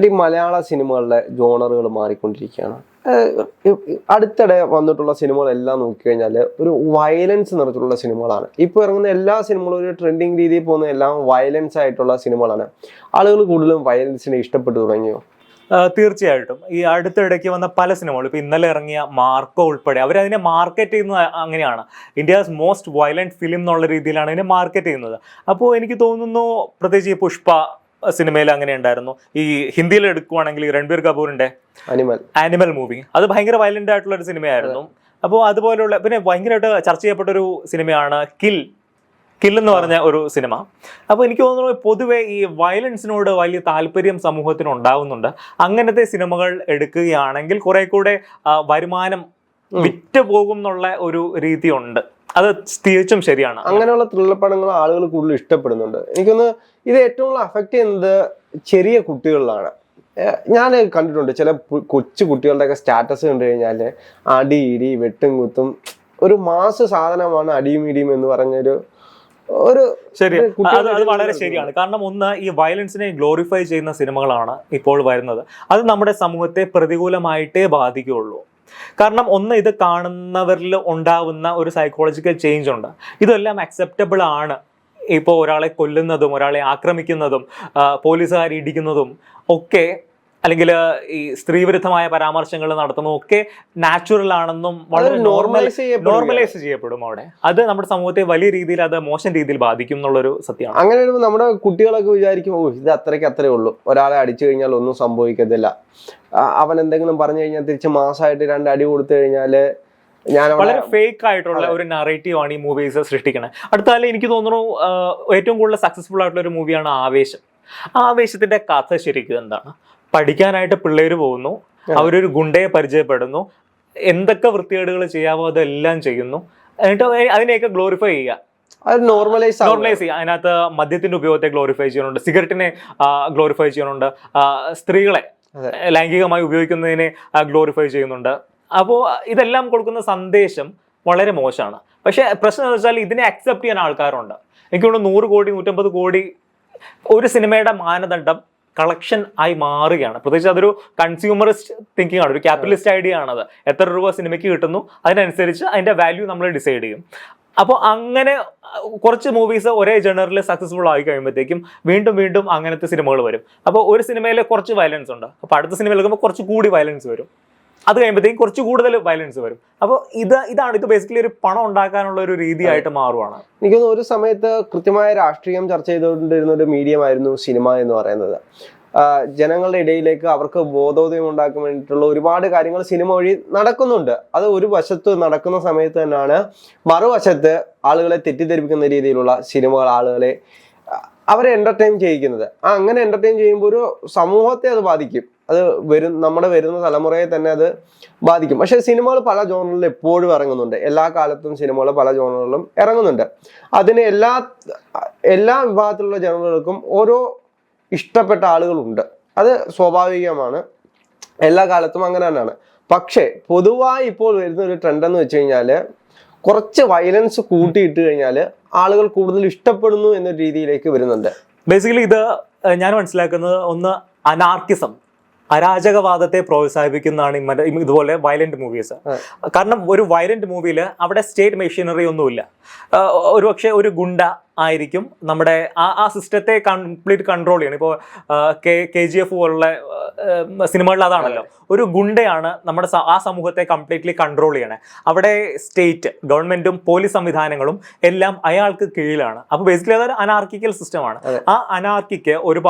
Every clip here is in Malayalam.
ശരി, മലയാള സിനിമകളുടെ ജോണറുകൾ മാറിക്കൊണ്ടിരിക്കുകയാണ്. അടുത്തിടെ വന്നിട്ടുള്ള സിനിമകളെല്ലാം നോക്കിക്കഴിഞ്ഞാൽ ഒരു വയലൻസ് നിറച്ചിട്ടുള്ള സിനിമകളാണ്. ഇപ്പോൾ ഇറങ്ങുന്ന എല്ലാ സിനിമകളും ഒരു ട്രെൻഡിങ് രീതിയിൽ പോകുന്ന എല്ലാം വയലൻസ് ആയിട്ടുള്ള സിനിമകളാണ്. ആളുകൾ കൂടുതലും വയലൻസിനെ ഇഷ്ടപ്പെട്ടു തുടങ്ങിയോ? തീർച്ചയായിട്ടും. ഈ അടുത്തിടയ്ക്ക് വന്ന പല സിനിമകളും, ഇപ്പൊ ഇന്നലെ ഇറങ്ങിയ മാർക്കോ ഉൾപ്പെടെ, അവരതിനെ മാർക്കറ്റ് ചെയ്യുന്നത് അങ്ങനെയാണ്. ഇന്ത്യസ് മോസ്റ്റ് വയലന്റ് ഫിലിം എന്നുള്ള രീതിയിലാണ് അതിനെ മാർക്കറ്റ് ചെയ്യുന്നത്. അപ്പോൾ എനിക്ക് തോന്നുന്നു പ്രത്യേകിച്ച് ഈ പുഷ്പ സിനിമയിൽ അങ്ങനെ ഉണ്ടായിരുന്നു. ഈ ഹിന്ദിയിൽ എടുക്കുവാണെങ്കിൽ രൺബീർ കപൂറിന്റെ ആനിമൽ മൂവി, അത് ഭയങ്കര വയലന്റ് ആയിട്ടുള്ള ഒരു സിനിമയായിരുന്നു. അപ്പോൾ അതുപോലുള്ള പിന്നെ ഭയങ്കരമായിട്ട് ചർച്ച ചെയ്യപ്പെട്ട ഒരു സിനിമയാണ് കിൽ എന്ന് പറഞ്ഞ ഒരു സിനിമ. അപ്പോൾ എനിക്ക് തോന്നുന്നു പൊതുവെ ഈ വയലൻസിനോട് വലിയ താല്പര്യം സമൂഹത്തിന് ഉണ്ടാവുന്നുണ്ട്. അങ്ങനത്തെ സിനിമകൾ എടുക്കുകയാണെങ്കിൽ കുറെ കൂടെ വരുമാനം വിറ്റ് പോകും എന്നുള്ള ഒരു രീതിയുണ്ട്. അത് തികച്ചും ശരിയാണ്. അങ്ങനെയുള്ള ത്രില്ലർ പടങ്ങൾ ആളുകൾ കൂടുതൽ ഇഷ്ടപ്പെടുന്നുണ്ട്. എനിക്കൊന്ന് ഇത് ഏറ്റവും കൂടുതൽ അഫക്റ്റ് ചെയ്യുന്നത് ചെറിയ കുട്ടികളിലാണ്. ഞാൻ കണ്ടിട്ടുണ്ട് ചില കൊച്ചു കുട്ടികളുടെയൊക്കെ സ്റ്റാറ്റസ് കണ്ടു കഴിഞ്ഞാൽ അടി ഇടി വെട്ടും കുത്തും ഒരു മാസ് സാധനമാണ് അടിയും ഇടിയും എന്ന് പറഞ്ഞൊരു ശരി. അത് വളരെ ശരിയാണ്. കാരണം ഒന്ന്, ഈ വയലൻസിനെ ഗ്ലോറിഫൈ ചെയ്യുന്ന സിനിമകളാണ് ഇപ്പോൾ വരുന്നത്. അത് നമ്മുടെ സമൂഹത്തെ പ്രതികൂലമായിട്ടേ ബാധിക്കുകയുള്ളൂ. കാരണം ഒന്ന്, ഇത് കാണുന്നവരിൽ ഉണ്ടാവുന്ന ഒരു സൈക്കോളജിക്കൽ ചേഞ്ച് ഉണ്ട്. ഇതെല്ലാം അക്സെപ്റ്റബിൾ ആണ്. ഇപ്പോൾ ഒരാളെ കൊല്ലുന്നതും ഒരാളെ ആക്രമിക്കുന്നതും പോലീസുകാർ ഇടിക്കുന്നതും ഒക്കെ, അല്ലെങ്കിൽ ഈ സ്ത്രീവിരുദ്ധമായ പരാമർശങ്ങൾ നടത്തുന്നതും ഒക്കെ നാച്ചുറൽ ആണെന്നും വളരെ നോർമലൈസ് ചെയ്യപ്പെടും അവിടെ. അത് നമ്മുടെ സമൂഹത്തെ വലിയ രീതിയിൽ അത് മോശം രീതിയിൽ ബാധിക്കും എന്നുള്ളൊരു സത്യമാണ്. അങ്ങനെ വരുമ്പോൾ നമ്മുടെ കുട്ടികളൊക്കെ വിചാരിക്കും, ഓ ഇത് അത്രേ ഉള്ളൂ, ഒരാളെ അടിച്ചു കഴിഞ്ഞാൽ ഒന്നും സംഭവിക്കത്തില്ല, അവൻ എന്തെങ്കിലും പറഞ്ഞു കഴിഞ്ഞാൽ തിരിച്ച് മാസമായിട്ട് 2 അടി കൊടുത്തു കഴിഞ്ഞാല് വളരെ ഫേക്ക് ആയിട്ടുള്ള ഒരു നറേറ്റീവ് ആണ് ഈ മൂവീസ് സൃഷ്ടിക്കുന്നത്. അടുത്താലും എനിക്ക് തോന്നുന്നു ഏറ്റവും കൂടുതൽ സക്സസ്ഫുൾ ആയിട്ടുള്ള ഒരു മൂവിയാണ് ആവേശം. ആവേശത്തിന്റെ കഥ ശരിക്കും എന്താണ്? പഠിക്കാനായിട്ട് പിള്ളേര് പോകുന്നു, അവരൊരു ഗുണ്ടയെ പരിചയപ്പെടുന്നു, എന്തൊക്കെ വൃത്തികേടുകൾ ചെയ്യാവോ അതെല്ലാം ചെയ്യുന്നു, എന്നിട്ട് അതിനെയൊക്കെ ഗ്ലോറിഫൈ ചെയ്യുക, നോർമലൈസ് ചെയ്യുക. അതിനകത്ത് മദ്യത്തിന്റെ ഉപയോഗത്തെ ഗ്ലോറിഫൈ ചെയ്യുന്നുണ്ട്, സിഗരറ്റിനെ ഗ്ലോറിഫൈ ചെയ്യുന്നുണ്ട്, സ്ത്രീകളെ ലൈംഗികമായി ഉപയോഗിക്കുന്നതിനെ ഗ്ലോറിഫൈ ചെയ്യുന്നുണ്ട്. അപ്പോൾ ഇതെല്ലാം കൊടുക്കുന്ന സന്ദേശം വളരെ മോശമാണ്. പക്ഷെ പ്രശ്നം എന്ന് വെച്ചാൽ ഇതിനെ അക്സെപ്റ്റ് ചെയ്യാൻ ആൾക്കാരുണ്ട്. എനിക്ക് തോന്നുന്നു 100 കോടി 150 കോടി ഒരു സിനിമയുടെ മാനദണ്ഡം കളക്ഷൻ ആയി മാറുകയാണ്. പ്രത്യേകിച്ച് അതൊരു കൺസ്യൂമറിസ്റ്റ് തിങ്കിങ് ആണ്, ഒരു ക്യാപിറ്റലിസ്റ്റ് ഐഡിയ ആണത്. എത്ര രൂപ സിനിമയ്ക്ക് കിട്ടുന്നു അതിനനുസരിച്ച് അതിന്റെ വാല്യൂ നമ്മൾ ഡിസൈഡ് ചെയ്യും. അപ്പോൾ അങ്ങനെ കുറച്ച് മൂവീസ് ഒരേ ജനറിൽ സക്സസ്ഫുൾ ആയി കഴിയുമ്പോഴത്തേക്കും വീണ്ടും അങ്ങനത്തെ സിനിമകൾ വരും. അപ്പോൾ ഒരു സിനിമയിൽ കുറച്ച് വയലൻസ് ഉണ്ട്, അപ്പോൾ അടുത്ത സിനിമയിൽ എടുക്കുമ്പോൾ കുറച്ച് കൂടി വയലൻസ് വരും, അത് കഴിയുമ്പോഴത്തേക്കും കുറച്ച് കൂടുതൽ വയലൻസ് വരും. അപ്പോൾ ഇത് ബേസിക്കലി ഒരു പണം ഉണ്ടാക്കാനുള്ള ഒരു രീതിയായിട്ട് മാറുവാണ്. എനിക്കൊന്ന് ഒരു സമയത്ത് കൃത്യമായ രാഷ്ട്രീയം ചർച്ച ചെയ്തുകൊണ്ടിരുന്ന ഒരു മീഡിയമായിരുന്നു സിനിമ എന്ന് പറയുന്നത്. ജനങ്ങളുടെ ഇടയിലേക്ക് അവർക്ക് ബോധോദയം ഉണ്ടാക്കാൻ വേണ്ടിയിട്ടുള്ള ഒരുപാട് കാര്യങ്ങൾ സിനിമ വഴി നടക്കുന്നുണ്ട്. അത് ഒരു വശത്ത് നടക്കുന്ന സമയത്ത് തന്നെയാണ് മറുവശത്ത് ആളുകളെ തെറ്റിദ്ധരിപ്പിക്കുന്ന രീതിയിലുള്ള സിനിമകൾ ആളുകളെ അവരെ എന്റർടൈൻ ചെയ്യിക്കുന്നത്. അങ്ങനെ എന്റർടൈൻ ചെയ്യുമ്പോൾ ഒരു സമൂഹത്തെ അത് ബാധിക്കും. അത് നമ്മുടെ വരുന്ന തലമുറയെ തന്നെ അത് ബാധിക്കും. പക്ഷെ സിനിമകൾ പല ജോണറിലും എപ്പോഴും ഇറങ്ങുന്നുണ്ട്. എല്ലാ കാലത്തും സിനിമകൾ പല ജോണറുകളിലും ഇറങ്ങുന്നുണ്ട്. അതിന് എല്ലാ വിഭാഗത്തിലുള്ള ജനറലുകൾക്കും ഓരോ ഇഷ്ടപ്പെട്ട ആളുകളുണ്ട്. അത് സ്വാഭാവികമാണ്, എല്ലാ കാലത്തും അങ്ങനെ തന്നെയാണ്. പക്ഷെ പൊതുവായി ഇപ്പോൾ വരുന്ന ഒരു ട്രെൻഡ് എന്ന് വെച്ച് കഴിഞ്ഞാൽ കുറച്ച് വയലൻസ് കൂട്ടിയിട്ട് കഴിഞ്ഞാൽ ആളുകൾ കൂടുതൽ ഇഷ്ടപ്പെടുന്നു എന്ന രീതിയിലേക്ക് വരുന്നുണ്ട്. ബേസിക്കലി ഇത് ഞാൻ മനസ്സിലാക്കുന്നത് ഒന്ന് അനാർക്കിസം, അരാജകവാദത്തെ പ്രോത്സാഹിപ്പിക്കുന്നതാണ് ഇതുപോലെ വയലന്റ് മൂവീസ്. കാരണം ഒരു വയലന്റ് മൂവിയിൽ അവിടെ സ്റ്റേറ്റ് മെഷീനറി ഒന്നുമില്ല. ഒരുപക്ഷെ ഒരു ഗുണ്ട ആയിരിക്കും നമ്മുടെ ആ സിസ്റ്റത്തെ കംപ്ലീറ്റ് കൺട്രോൾ ചെയ്യണം. ഇപ്പോൾ KGF പോലുള്ള സിനിമകളിൽ അതാണല്ലോ, ഒരു ഗുണ്ടയാണ് നമ്മുടെ ആ സമൂഹത്തെ കംപ്ലീറ്റ്ലി കൺട്രോൾ ചെയ്യണേ. അവിടെ സ്റ്റേറ്റ് ഗവൺമെന്റും പോലീസ് സംവിധാനങ്ങളും എല്ലാം അയാൾക്ക് കീഴിലാണ്. അപ്പോൾ ബേസിക്കലി അതൊരു അനാർക്കിക്കൽ സിസ്റ്റമാണ്. ആ അനാർക്കിക്ക്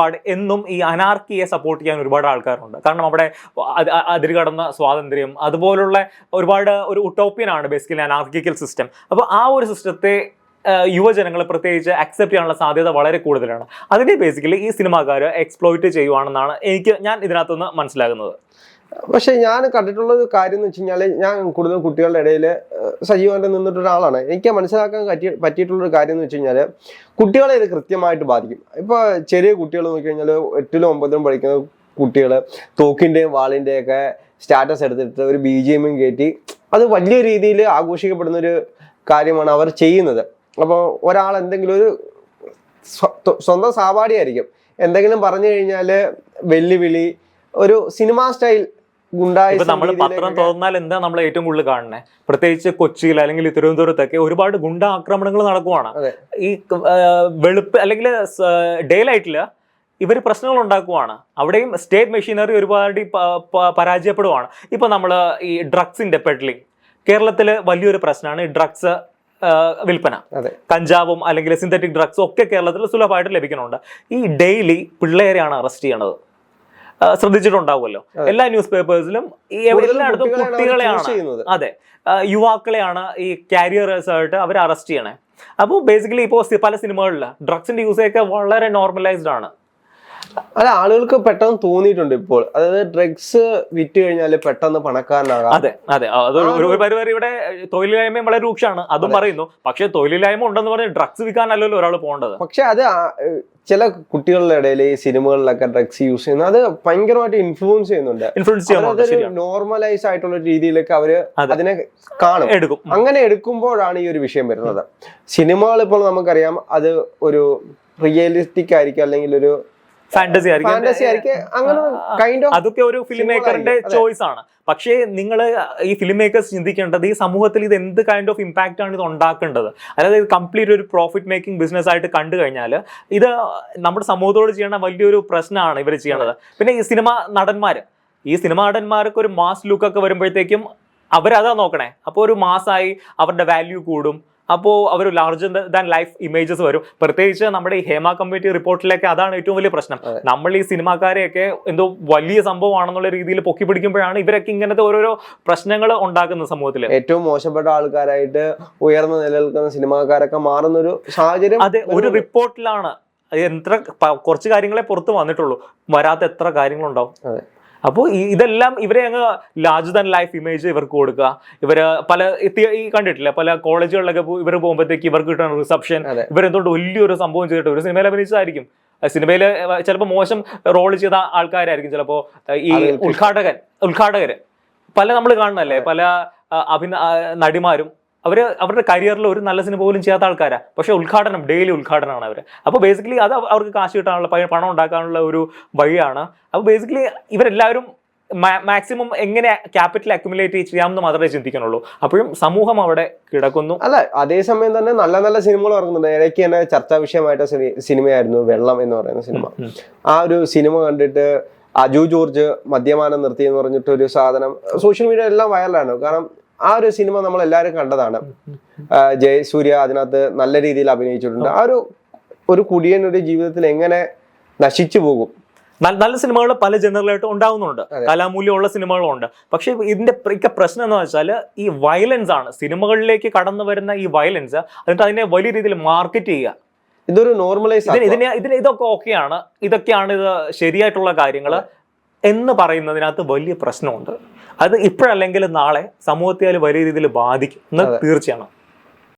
എന്നും ഈ അനാർക്കിയെ സപ്പോർട്ട് ചെയ്യാൻ ഒരുപാട് ആൾക്കാരുണ്ട്. കാരണം അവിടെ അതിരുകടന്ന സ്വാതന്ത്ര്യം അതുപോലുള്ള ഒരുപാട് ഒരു ഉട്ടോപ്യനാണ് ബേസിക്കലി അനാർക്കിക്കൽ സിസ്റ്റം. അപ്പോൾ ആ ഒരു സിസ്റ്റത്തെ യുവജനങ്ങൾ പ്രത്യേകിച്ച് അക്സെപ്റ്റ് ചെയ്യാനുള്ള സാധ്യത വളരെ കൂടുതലാണ്. അതിനെ ബേസിക്കലി ഈ സിനിമാക്കാർ എക്സ്പ്ലോയിറ്റ് ചെയ്യുവാണെന്നാണ് ഞാൻ ഇതിനകത്തുനിന്ന് മനസ്സിലാകുന്നത്. പക്ഷെ ഞാൻ കണ്ടിട്ടുള്ള ഒരു കാര്യം എന്ന് വെച്ച് കഴിഞ്ഞാൽ, ഞാൻ കൂടുതൽ കുട്ടികളുടെ ഇടയിൽ സജീവമായിട്ട് നിന്നിട്ടൊരാളാണ്. എനിക്ക് മനസ്സിലാക്കാൻ പറ്റിയിട്ടുള്ളൊരു കാര്യം എന്ന് വെച്ച് കഴിഞ്ഞാൽ, കുട്ടികളെ ഇത് കൃത്യമായിട്ട് ബാധിക്കും. ഇപ്പോൾ ചെറിയ കുട്ടികൾ നോക്കിക്കഴിഞ്ഞാൽ 8ലും 9ലും പഠിക്കുന്ന കുട്ടികൾ തോക്കിൻ്റെയും വാളിൻ്റെയൊക്കെ സ്റ്റാറ്റസ് എടുത്തിട്ട് ഒരു BGM കയറ്റി അത് വലിയ രീതിയിൽ ആഘോഷിക്കപ്പെടുന്നൊരു കാര്യമാണ് അവർ ചെയ്യുന്നത്. അപ്പോൾ ഒരാൾ എന്തെങ്കിലും ഒരു സ്വന്തം സാപാടിയായിരിക്കും, എന്തെങ്കിലും പറഞ്ഞു കഴിഞ്ഞാല് വെല്ലുവിളി, ഒരു സിനിമാ സ്റ്റൈൽ ഇപ്പൊ നമ്മൾ പത്രം തുറന്നാൽ എന്താ നമ്മൾ ഏറ്റവും കൂടുതൽ കാണുന്നത്? പ്രത്യേകിച്ച് കൊച്ചിയിൽ അല്ലെങ്കിൽ തിരുവനന്തപുരത്തൊക്കെ ഒരുപാട് ഗുണ്ട ആക്രമണങ്ങൾ നടക്കുവാണ്. ഈ വെളുപ്പ് അല്ലെങ്കിൽ ഡേ ലൈറ്റില് ഇവർ പ്രശ്നങ്ങൾ ഉണ്ടാക്കുവാണ്. അവിടെയും സ്റ്റേറ്റ് മെഷീനറി ഒരുപാട് പരാജയപ്പെടുവാണ്. ഇപ്പൊ നമ്മൾ ഈ ഡ്രഗ്സിന്റെ പെഡ്ലിംഗ് കേരളത്തില് വലിയൊരു പ്രശ്നമാണ്. ഈ ഡ്രഗ്സ് വിൽപ്പന, കഞ്ചാവും അല്ലെങ്കിൽ സിന്തറ്റിക് ഡ്രഗ്സും ഒക്കെ കേരളത്തിൽ സുലഭമായിട്ട് ലഭിക്കുന്നുണ്ട്. ഈ ഡെയിലി പിള്ളേരെയാണ് അറസ്റ്റ് ചെയ്യണത്. ശ്രദ്ധിച്ചിട്ടുണ്ടാവുമല്ലോ, എല്ലാ ന്യൂസ് പേപ്പേഴ്സിലും എല്ലായിടത്തും കുട്ടികളെയാണ്, അതെ, യുവാക്കളെയാണ് ഈ കാരിയേഴ്സ് ആയിട്ട് അവർ അറസ്റ്റ് ചെയ്യണേ. അപ്പോൾ ബേസിക്കലി ഇപ്പോൾ പല സിനിമകളിൽ ഡ്രഗ്സിന്റെ യൂസ് ഒക്കെ വളരെ നോർമലൈസ്ഡ് ആണ്. അല്ല, ആളുകൾക്ക് പെട്ടെന്ന് തോന്നിയിട്ടുണ്ട് ഇപ്പോൾ, അതായത് ഡ്രഗ്സ് വിറ്റ് കഴിഞ്ഞാൽ പെട്ടെന്ന് പണക്കാരനാകാം. അതെ അതെ, അത് ഒരു പരിപാടി. ഇവിടെ തൊഴിലില്ലായ്മയും വളരെ രൂക്ഷമാണ്, അതും പറയുന്നു. പക്ഷെ തൊഴിലില്ലായ്മ ഉണ്ടെന്ന് പറഞ്ഞ് ഡ്രഗ്സ് വിൽക്കാനല്ലല്ലോ ഒരാൾ പോകേണ്ടത്. പക്ഷെ അത് ചില കുട്ടികളുടെ ഇടയിൽ ഈ സിനിമകളിലൊക്കെ ഡ്രഗ്സ് യൂസ് ചെയ്യുന്നത് അത് ഭയങ്കരമായിട്ട് ഇൻഫ്ലുവൻസ് ചെയ്യുന്നുണ്ട്. നോർമലൈസ് ആയിട്ടുള്ള രീതിയിലൊക്കെ അവര് അതിനെ കാണും, എടുക്കും. അങ്ങനെ എടുക്കുമ്പോഴാണ് ഈ ഒരു വിഷയം വരുന്നത്. സിനിമകൾ ഇപ്പോൾ നമുക്കറിയാം അത് ഒരു റിയലിസ്റ്റിക് ആയിരിക്കും, അല്ലെങ്കിൽ ഒരു ഫാന്റസി ആയിരിക്കും. അതൊക്കെ ഒരു ഫിലിം മേക്കറിന്റെ ചോയ്സ് ആണ്. പക്ഷേ നിങ്ങൾ ഈ ഫിലിം മേക്കേഴ്സ് ചിന്തിക്കേണ്ടത് ഈ സമൂഹത്തിൽ ഇത് എന്ത് കൈൻഡ് ഓഫ് ഇമ്പാക്റ്റ് ആണ് ഇത് ഉണ്ടാക്കേണ്ടത്. അതായത് കംപ്ലീറ്റ് ഒരു പ്രോഫിറ്റ് മേക്കിംഗ് ബിസിനസ് ആയിട്ട് കണ്ടു കഴിഞ്ഞാൽ ഇത് നമ്മുടെ സമൂഹത്തോട് ചെയ്യണ വലിയൊരു പ്രശ്നമാണ് ഇവർ ചെയ്യണത്. പിന്നെ ഈ സിനിമാ നടന്മാർക്ക് ഒരു മാസ് ലുക്ക് ഒക്കെ വരുമ്പോഴത്തേക്കും അവരതാ നോക്കണേ. അപ്പോൾ ഒരു മാസായി അവരുടെ വാല്യൂ കൂടും. അപ്പോൾ അവർ ലാർജർ ദാൻ ലൈഫ് ഇമേജസ് വരും. പ്രത്യേകിച്ച് നമ്മുടെ ഈ ഹേമ കമ്മിറ്റി റിപ്പോർട്ടിലൊക്കെ അതാണ് ഏറ്റവും വലിയ പ്രശ്നം. നമ്മൾ ഈ സിനിമാക്കാരെയൊക്കെ എന്തോ വലിയ സംഭവമാണെന്നുള്ള രീതിയിൽ പൊക്കി പിടിക്കുമ്പോഴാണ് ഇവരൊക്കെ ഇങ്ങനത്തെ ഓരോരോ പ്രശ്നങ്ങൾ ഉണ്ടാക്കുന്നത് സമൂഹത്തിൽ. ഏറ്റവും മോശപ്പെട്ട ആൾക്കാരായിട്ട് ഉയർന്നു നിലനിൽക്കുന്ന സിനിമാക്കാരൊക്കെ മാറുന്ന ഒരു സാഹചര്യം. അതെ, ഒരു റിപ്പോർട്ടിലാണ് കുറച്ച് കാര്യങ്ങളെ പുറത്ത് വന്നിട്ടുള്ളൂ, വരാത്ത എത്ര കാര്യങ്ങളുണ്ടാവും. അപ്പോൾ ഇതെല്ലാം ഇവരെ അങ്ങ് ലാർജർ ദാൻ ലൈഫ് ഇമേജ് ഇവർക്ക് കൊടുക്കുക. ഇവര് പല ഈ കണ്ടിട്ടില്ല, പല കോളേജുകളിലൊക്കെ ഇവർ പോകുമ്പോഴത്തേക്ക് ഇവർക്ക് കിട്ടുന്ന റിസപ്ഷൻ, ഇവരെന്തുകൊണ്ട് വലിയൊരു സംഭവം ചെയ്തിട്ട് ഒരു സിനിമയിൽ അഭിനയിച്ചതായിരിക്കും. സിനിമയിൽ ചിലപ്പോൾ മോശം റോൾ ചെയ്ത ആൾക്കാരായിരിക്കും, ചിലപ്പോൾ ഈ ഉദ്ഘാടകര് പല നമ്മൾ കാണുന്നല്ലേ, പല നടിമാരും അവരുടെ കരിയറിൽ ഒരു നല്ല സിനിമ പോലും ചെയ്യാത്ത ആൾക്കാരാ. പക്ഷെ ഡെയിലി ഉദ്ഘാടനമാണ് അവർ. അപ്പോൾ ബേസിക്കലി അത് അവർക്ക് കാശ് കിട്ടാനുള്ള പണം ഉണ്ടാക്കാനുള്ള ഒരു വഴിയാണ്. അപ്പോൾ ബേസിക്കലി ഇവരെല്ലാവരും മാക്സിമം എങ്ങനെ ക്യാപിറ്റൽ അക്യുമുലേറ്റ് ചെയ്യാമെന്ന് മാത്രമേ ചിന്തിക്കുന്നുള്ളൂ. അപ്പോഴും സമൂഹം അവിടെ കിടക്കുന്നു. അല്ല, അതേസമയം തന്നെ നല്ല നല്ല സിനിമകൾ ഇറങ്ങുന്നുണ്ട്. ഇടയ്ക്ക് തന്നെ ചർച്ചാ വിഷയമായിട്ട് സിനിമയായിരുന്നു വെള്ളം എന്ന് പറയുന്ന സിനിമ. ആ ഒരു സിനിമ കണ്ടിട്ട് അജു ജോർജ് മദ്യപാനം നിർത്തി എന്ന് പറഞ്ഞിട്ട് ഒരു സാധനം സോഷ്യൽ മീഡിയ എല്ലാം വൈറലാണ്. കാരണം ആ ഒരു സിനിമ നമ്മൾ എല്ലാവരും കണ്ടതാണ്. ജയസൂര്യ അതിനകത്ത് നല്ല രീതിയിൽ അഭിനയിച്ചിട്ടുണ്ട്. ആ ഒരു കുടിയൻ ഒരു ജീവിതത്തിൽ എങ്ങനെ നശിച്ചു പോകും. നല്ല സിനിമകൾ പല ജനറലായിട്ട് ഉണ്ടാവുന്നുണ്ട്, കലാമൂല്യമുള്ള സിനിമകളുണ്ട്. പക്ഷെ ഇതിന്റെ പ്രശ്നം എന്ന് വെച്ചാൽ ഈ വയലൻസ് ആണ്. സിനിമകളിലേക്ക് കടന്നു വരുന്ന ഈ വയലൻസ്, എന്നിട്ട് അതിനെ വലിയ രീതിയിൽ മാർക്കറ്റ് ചെയ്യുക. ഇതൊരു നോർമലൈസ് ഇതൊക്കെ ഓക്കെയാണ്, ഇതൊക്കെയാണ് ഇത് ശരിയായിട്ടുള്ള കാര്യങ്ങൾ എന്ന് പറയുന്നതിനകത്ത് വലിയ പ്രശ്നമുണ്ട്. അത് ഇപ്പോഴല്ലെങ്കിൽ നാളെ സമൂഹത്തെ വലിയ രീതിയിൽ ബാധിക്കും എന്ന് തീർച്ചയാണ്.